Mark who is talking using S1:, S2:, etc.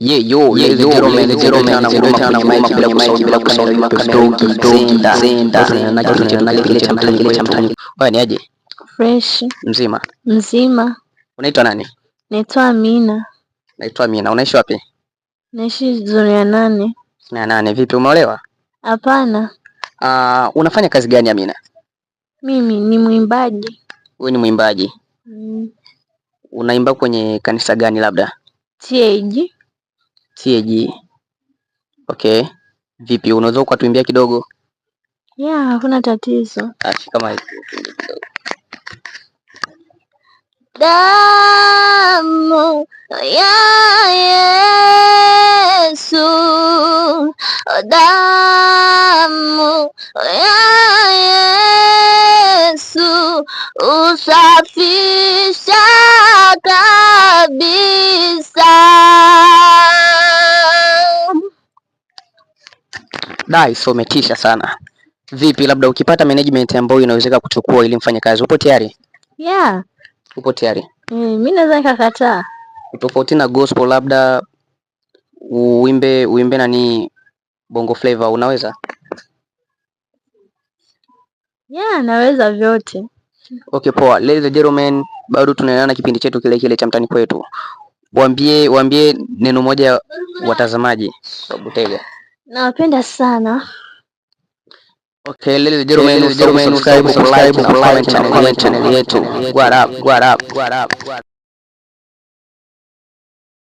S1: Ladies and gentlemen, na mic bila kusahau Wewe ni aje?
S2: Fresh.
S1: Mzima?
S2: Mzima.
S1: Unaitwa nani?
S2: Naitwa Amina.
S1: Naitwa Amina. Unaishi wapi?
S2: Naishi zoni ya 8.
S1: Na 8. Vipi, umeolewa?
S2: Hapana.
S1: Unafanya kazi gani Amina?
S2: Mimi ni mwimbaji.
S1: Wewe ni mwimbaji? Unaimba kwenye kanisa gani labda?
S2: TAG.
S1: TAG. Okay. Vipi, unaweza ukatuimbia kidogo?
S2: Yeah, hakuna tatizo.
S1: Kama hivi.
S2: Damu ya Yesu, damu ya Yesu usafisha kabisa.
S1: So umetisha sana. Vipi, labda ukipata management ambayo inawezeka kuchukua ili mfanye kazi, upo tayari?
S2: Yeah.
S1: Upo tayari?
S2: Mimi naweza nikakataa.
S1: Tofauti na gospel, labda uimbe nani bongo flavor, unaweza?
S2: Yeah, naweza vyote.
S1: Okay, poa. Ladies and gentlemen, bado tunaendelea kipindi chetu kile cha mtani kwetu. Waambie neno moja watazamaji wa Butega.
S2: Nawapenda sana.
S1: Okay, ladies and gentlemen, subscribe, like, comment channel yetu. What up?